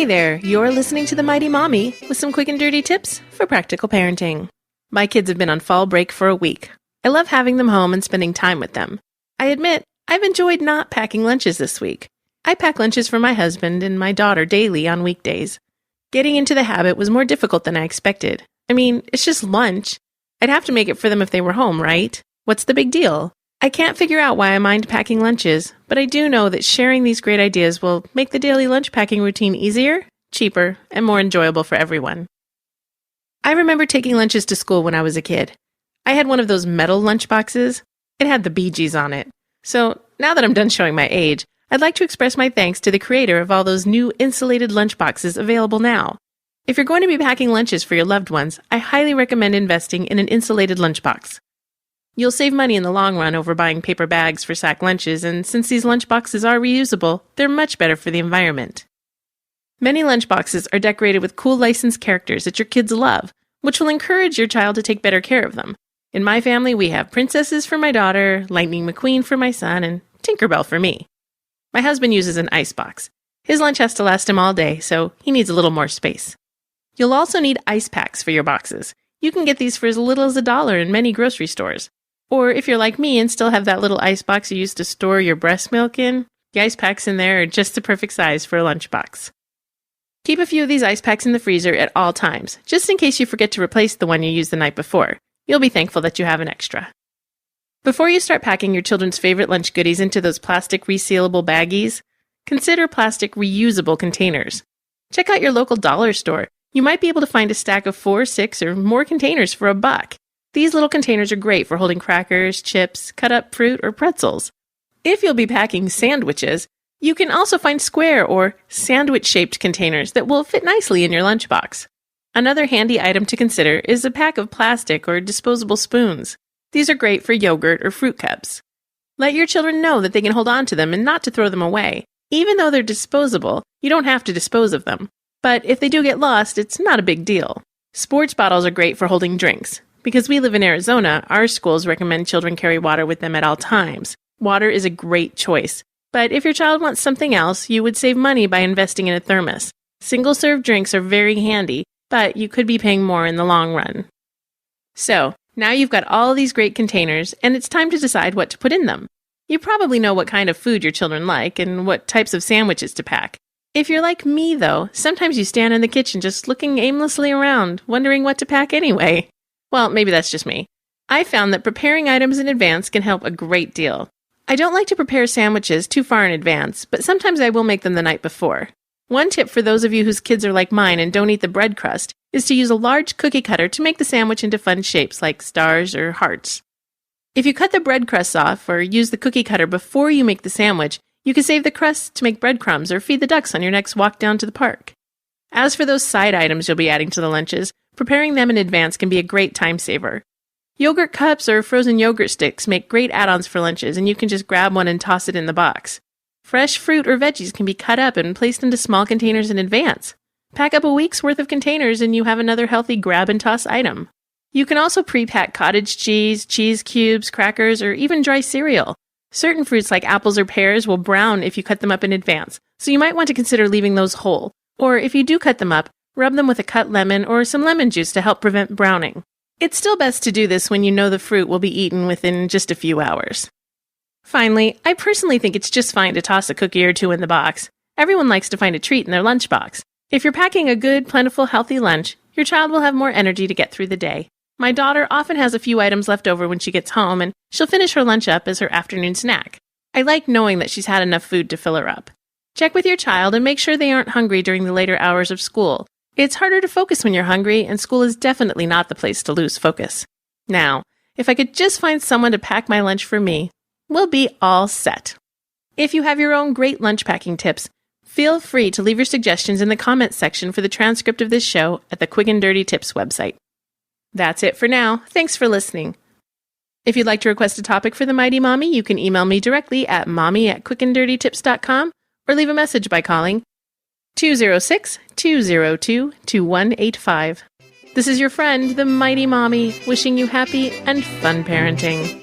Hey there, you're listening to The Mighty Mommy with some quick and dirty tips for practical parenting. My kids have been on fall break for a week. I love having them home and spending time with them. I admit, I've enjoyed not packing lunches this week. I pack lunches for my husband and my daughter daily on weekdays. Getting into the habit was more difficult than I expected. I mean, it's just lunch. I'd have to make it for them if they were home, right? What's the big deal? I can't figure out why I mind packing lunches, but I do know that sharing these great ideas will make the daily lunch packing routine easier, cheaper, and more enjoyable for everyone. I remember taking lunches to school when I was a kid. I had one of those metal lunch boxes. It had the Bee Gees on it. So now that I'm done showing my age, I'd like to express my thanks to the creator of all those new insulated lunch boxes available now. If you're going to be packing lunches for your loved ones, I highly recommend investing in an insulated lunchbox. You'll save money in the long run over buying paper bags for sack lunches, and since these lunchboxes are reusable, they're much better for the environment. Many lunchboxes are decorated with cool licensed characters that your kids love, which will encourage your child to take better care of them. In my family, we have princesses for my daughter, Lightning McQueen for my son, and Tinkerbell for me. My husband uses an icebox. His lunch has to last him all day, so he needs a little more space. You'll also need ice packs for your boxes. You can get these for as little as $1 in many grocery stores. Or if you're like me and still have that little ice box you used to store your breast milk in, the ice packs in there are just the perfect size for a lunchbox. Keep a few of these ice packs in the freezer at all times, just in case you forget to replace the one you used the night before. You'll be thankful that you have an extra. Before you start packing your children's favorite lunch goodies into those plastic resealable baggies, consider plastic reusable containers. Check out your local dollar store. You might be able to find a stack of 4, 6, or more containers for $1. These little containers are great for holding crackers, chips, cut up fruit, or pretzels. If you'll be packing sandwiches, you can also find square or sandwich-shaped containers that will fit nicely in your lunchbox. Another handy item to consider is a pack of plastic or disposable spoons. These are great for yogurt or fruit cups. Let your children know that they can hold on to them and not to throw them away. Even though they're disposable, you don't have to dispose of them. But if they do get lost, it's not a big deal. Sports bottles are great for holding drinks. Because we live in Arizona, our schools recommend children carry water with them at all times. Water is a great choice. But if your child wants something else, you would save money by investing in a thermos. Single-serve drinks are very handy, but you could be paying more in the long run. So, now you've got all these great containers, and it's time to decide what to put in them. You probably know what kind of food your children like and what types of sandwiches to pack. If you're like me, though, sometimes you stand in the kitchen just looking aimlessly around, wondering what to pack anyway. Well, maybe that's just me. I found that preparing items in advance can help a great deal. I don't like to prepare sandwiches too far in advance, but sometimes I will make them the night before. One tip for those of you whose kids are like mine and don't eat the bread crust is to use a large cookie cutter to make the sandwich into fun shapes like stars or hearts. If you cut the bread crusts off or use the cookie cutter before you make the sandwich, you can save the crusts to make breadcrumbs or feed the ducks on your next walk down to the park. As for those side items you'll be adding to the lunches, preparing them in advance can be a great time saver. Yogurt cups or frozen yogurt sticks make great add-ons for lunches, and you can just grab one and toss it in the box. Fresh fruit or veggies can be cut up and placed into small containers in advance. Pack up a week's worth of containers and you have another healthy grab-and-toss item. You can also pre-pack cottage cheese, cheese cubes, crackers, or even dry cereal. Certain fruits like apples or pears will brown if you cut them up in advance, so you might want to consider leaving those whole. Or if you do cut them up, rub them with a cut lemon or some lemon juice to help prevent browning. It's still best to do this when you know the fruit will be eaten within just a few hours. Finally, I personally think it's just fine to toss a cookie or two in the box. Everyone likes to find a treat in their lunchbox. If you're packing a good, plentiful, healthy lunch, your child will have more energy to get through the day. My daughter often has a few items left over when she gets home, and she'll finish her lunch up as her afternoon snack. I like knowing that she's had enough food to fill her up. Check with your child and make sure they aren't hungry during the later hours of school. It's harder to focus when you're hungry, and school is definitely not the place to lose focus. Now, if I could just find someone to pack my lunch for me, we'll be all set. If you have your own great lunch packing tips, feel free to leave your suggestions in the comments section for the transcript of this show at the Quick and Dirty Tips website. That's it for now. Thanks for listening. If you'd like to request a topic for the Mighty Mommy, you can email me directly at mommy@quickanddirtytips.com or leave a message by calling 206-202-2185. This is your friend, the Mighty Mommy, wishing you happy and fun parenting.